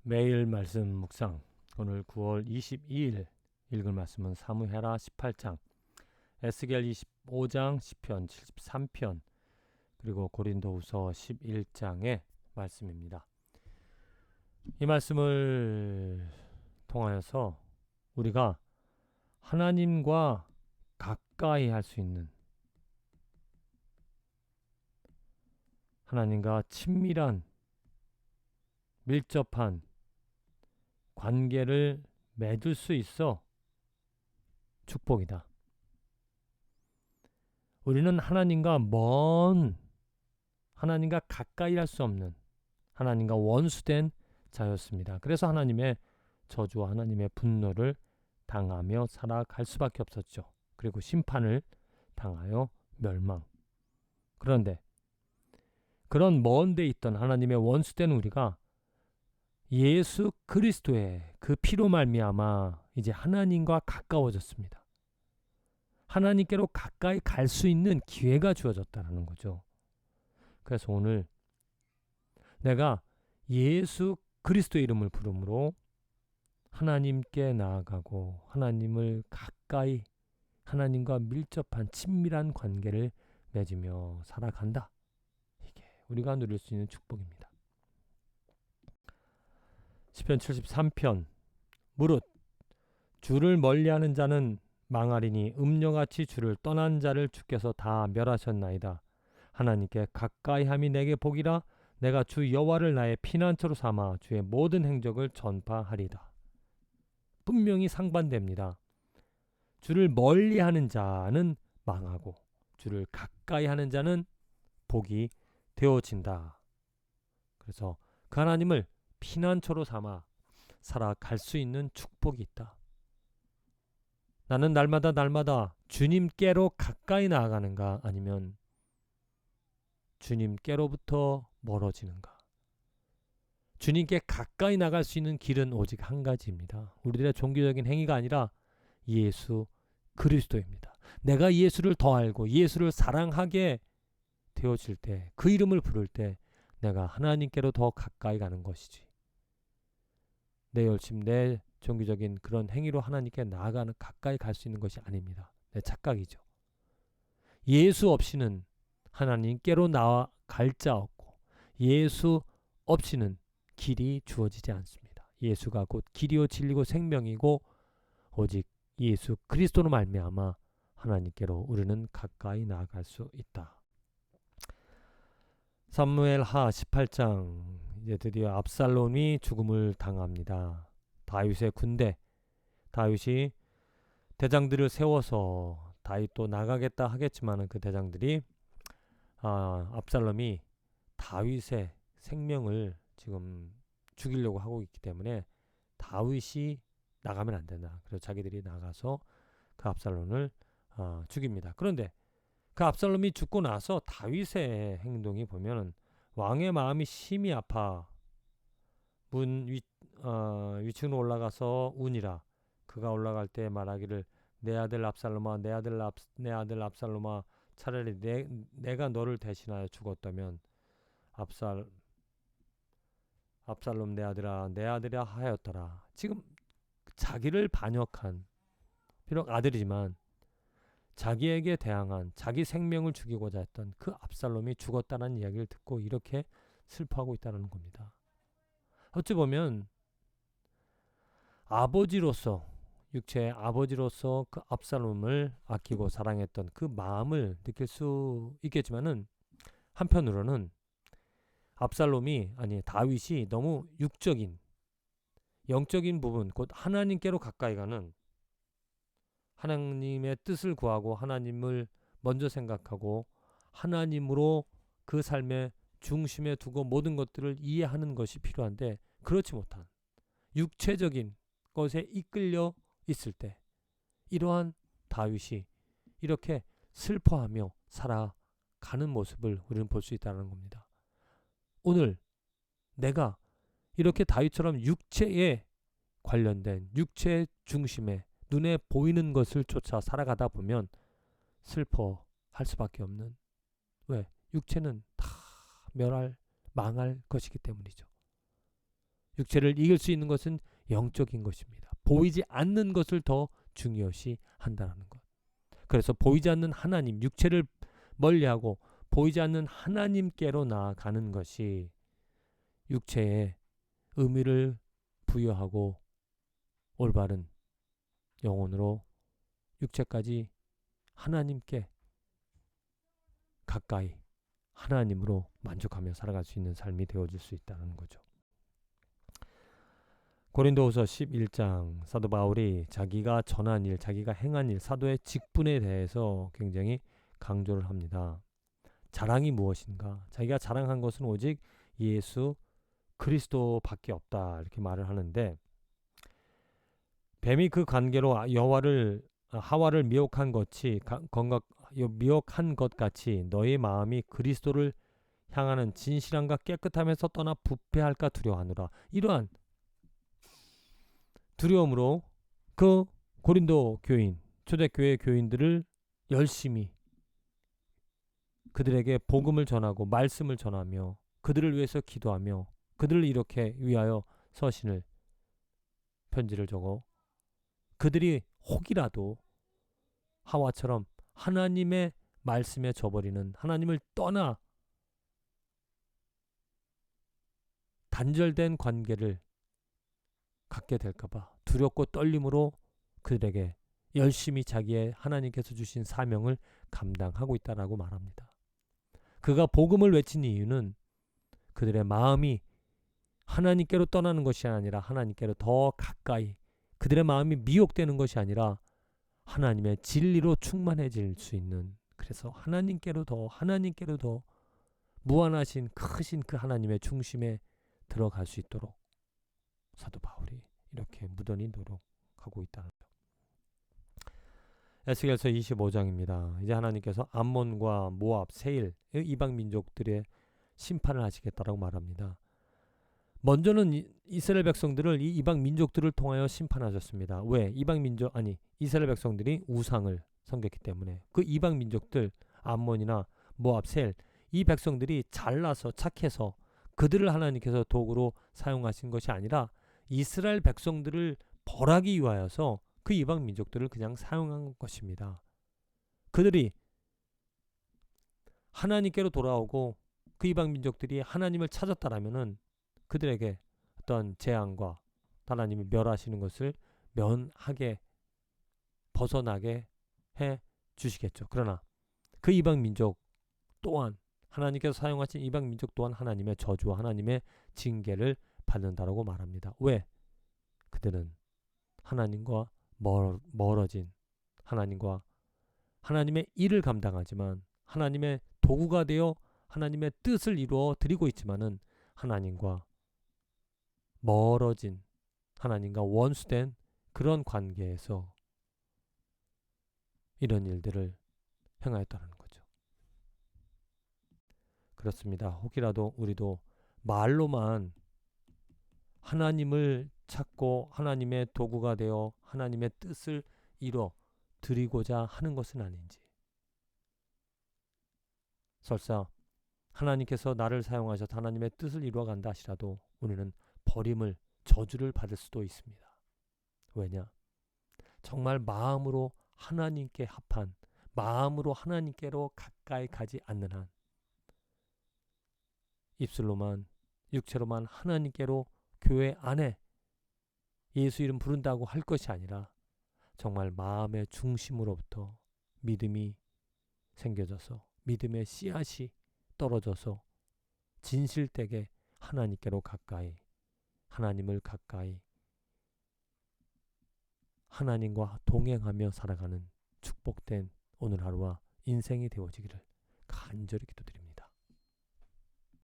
매일 말씀 묵상. 오늘 9월 22일 읽을 말씀은 사무엘하 18장, 에스겔 25장, 시편 73편, 그리고 고린도후서 11장의 말씀입니다. 이 말씀을 통하여서 우리가 하나님과 가까이 할 수 있는, 하나님과 친밀한, 밀접한 관계를 맺을 수 있어 축복이다. 우리는 하나님과 가까이 할 수 없는, 하나님과 원수된 자였습니다. 그래서 하나님의 저주와 하나님의 분노를 당하며 살아갈 수밖에 없었죠. 그리고 심판을 당하여 멸망. 그런데 그런 먼 데 있던 하나님의 원수된 우리가 예수 그리스도의 그 피로 말미암아 이제 하나님과 가까워졌습니다. 하나님께로 가까이 갈 수 있는 기회가 주어졌다는 거죠. 그래서 오늘 내가 예수 그리스도의 이름을 부름으로 하나님께 나아가고 하나님을 가까이, 하나님과 밀접한 친밀한 관계를 맺으며 살아간다. 이게 우리가 누릴 수 있는 축복입니다. 시편 73편. 무릇 주를 멀리하는 자는 망하리니 음녀같이 주를 떠난 자를 주께서 다 멸하셨나이다. 하나님께 가까이함이 내게 복이라. 내가 주 여호와를 나의 피난처로 삼아 주의 모든 행적을 전파하리다. 분명히 상반됩니다. 주를 멀리하는 자는 망하고 주를 가까이하는 자는 복이 되어진다. 그래서 그 하나님을 피난처로 삼아 살아갈 수 있는 축복이 있다. 나는 날마다 주님께로 가까이 나아가는가, 아니면 주님께로부터 멀어지는가. 주님께 가까이 나갈 수 있는 길은 오직 한 가지입니다. 우리들의 종교적인 행위가 아니라 예수 그리스도입니다. 내가 예수를 더 알고 예수를 사랑하게 되어질 때, 그 이름을 부를 때 내가 하나님께로 더 가까이 가는 것이지, 내 열심, 내 종교적인 그런 행위로 하나님께 가까이 갈 수 있는 것이 아닙니다. 내 착각이죠. 예수 없이는 하나님께로 나아갈 자 없고, 예수 없이는 길이 주어지지 않습니다. 예수가 곧 길이요 진리고 생명이고, 오직 예수 그리스도로 말미암아 하나님께로 우리는 가까이 나아갈 수 있다. 사무엘하 18장. 이제 드디어 압살롬이 죽음을 당합니다. 다윗의 군대, 다윗이 대장들을 세워서 다윗도 나가겠다 하겠지만 그 대장들이 압살롬이 다윗의 생명을 지금 죽이려고 하고 있기 때문에 다윗이 나가면 안 된다. 그래서 자기들이 나가서 그 압살롬을 죽입니다. 그런데 그 압살롬이 죽고 나서 다윗의 행동이 보면 왕의 마음이 심히 아파 위층으로 올라가서 운이라. 그가 올라갈 때 말하기를, 내 아들 압살롬아, 내 아들 압살롬아, 차라리 내가 너를 대신하여 죽었다면 압살롬 내 아들아 하였더라. 지금 자기를 반역한, 비록 아들이지만 자기에게 대항한, 자기 생명을 죽이고자 했던 그 압살롬이 죽었다는 이야기를 듣고 이렇게 슬퍼하고 있다는 겁니다. 어찌 보면 아버지로서, 육체의 아버지로서 그 압살롬을 아끼고 사랑했던 그 마음을 느낄 수 있겠지만은, 한편으로는 다윗이 너무 육적인, 영적인 부분, 곧 하나님께로 가까이 가는, 하나님의 뜻을 구하고 하나님을 먼저 생각하고 하나님으로 그 삶의 중심에 두고 모든 것들을 이해하는 것이 필요한데, 그렇지 못한 육체적인 것에 이끌려 있을 때 이러한 다윗이 이렇게 슬퍼하며 살아가는 모습을 우리는 볼 수 있다는 겁니다. 오늘 내가 이렇게 다윗처럼 육체에 관련된, 육체의 중심에 눈에 보이는 것을 쫓아 살아가다 보면 슬퍼할 수밖에 없는, 왜? 육체는 다 망할 것이기 때문이죠. 육체를 이길 수 있는 것은 영적인 것입니다. 보이지 않는 것을 더 중요시 한다는 것. 그래서 보이지 않는 하나님, 육체를 멀리하고 보이지 않는 하나님께로 나아가는 것이 육체에 의미를 부여하고 올바른 영혼으로 육체까지 하나님께 가까이 하나님으로 만족하며 살아갈 수 있는 삶이 되어질 수 있다는 거죠. 고린도후서 11장 사도 바울이 자기가 전한 일, 자기가 행한 일, 사도의 직분에 대해서 굉장히 강조를 합니다. 자랑이 무엇인가? 자기가 자랑한 것은 오직 예수 그리스도밖에 없다 이렇게 말을 하는데, 뱀이 그 관계로 하와를 미혹한 것 같이 너희 마음이 그리스도를 향하는 진실함과 깨끗함에서 떠나 부패할까 두려워하노라. 이러한 두려움으로 그 고린도 교인, 초대교회 교인들을 열심히 그들에게 복음을 전하고 말씀을 전하며 그들을 위해서 기도하며 그들을 이렇게 위하여 서신을, 편지를 적어 그들이 혹이라도 하와처럼 하나님의 말씀에 져버리는, 하나님을 떠나 단절된 관계를 갖게 될까봐 두렵고 떨림으로 그들에게 열심히 자기의 하나님께서 주신 사명을 감당하고 있다라고 말합니다. 그가 복음을 외친 이유는 그들의 마음이 하나님께로 떠나는 것이 아니라 하나님께로 더 가까이, 그들의 마음이 미혹되는 것이 아니라 하나님의 진리로 충만해질 수 있는, 그래서 하나님께로 더 무한하신 크신 그 하나님의 중심에 들어갈 수 있도록 사도 바울이 이렇게 무던히 노력하고 있다는 거죠. 에스겔서 25장입니다. 이제 하나님께서 암몬과 모압, 세일 이방 민족들의 심판을 하시겠다라고 말합니다. 먼저는 이스라엘 백성들을 이 이방 민족들을 통하여 심판하셨습니다. 왜? 이스라엘 백성들이 우상을 섬겼기 때문에. 그 이방 민족들, 암몬이나 모압, 세일, 이 백성들이 잘나서 착해서 그들을 하나님께서 도구로 사용하신 것이 아니라 이스라엘 백성들을 벌하기 위하여서 그 이방 민족들을 그냥 사용한 것입니다. 그들이 하나님께로 돌아오고 그 이방 민족들이 하나님을 찾았다라면은 그들에게 어떤 재앙과 하나님이 멸하시는 것을 면하게, 벗어나게 해 주시겠죠. 그러나 그 이방 민족 또한, 하나님께서 사용하신 이방 민족 또한 하나님의 저주와 하나님의 징계를 받는다라고 말합니다. 왜? 그들은 하나님과 멀어진, 하나님의 일을 감당하지만 하나님의 도구가 되어 하나님의 뜻을 이루어 드리고 있지만은 하나님과 멀어진, 하나님과 원수된 그런 관계에서 이런 일들을 행하였다는 거죠. 그렇습니다. 혹이라도 우리도 말로만 하나님을 찾고 하나님의 도구가 되어 하나님의 뜻을 이루어 드리고자 하는 것은 아닌지, 설사 하나님께서 나를 사용하셔서 하나님의 뜻을 이루어간다 하시라도 우리는 버림을, 저주를 받을 수도 있습니다. 왜냐? 정말 마음으로 하나님께 합한, 마음으로 하나님께로 가까이 가지 않는 한, 입술로만, 육체로만 하나님께로 교회 안에 예수 이름 부른다고 할 것이 아니라 정말 마음의 중심으로부터 믿음이 생겨져서, 믿음의 씨앗이 떨어져서 진실되게 하나님께로 가까이, 하나님을 가까이, 하나님과 동행하며 살아가는 축복된 오늘 하루와 인생이 되어지기를 간절히 기도드립니다.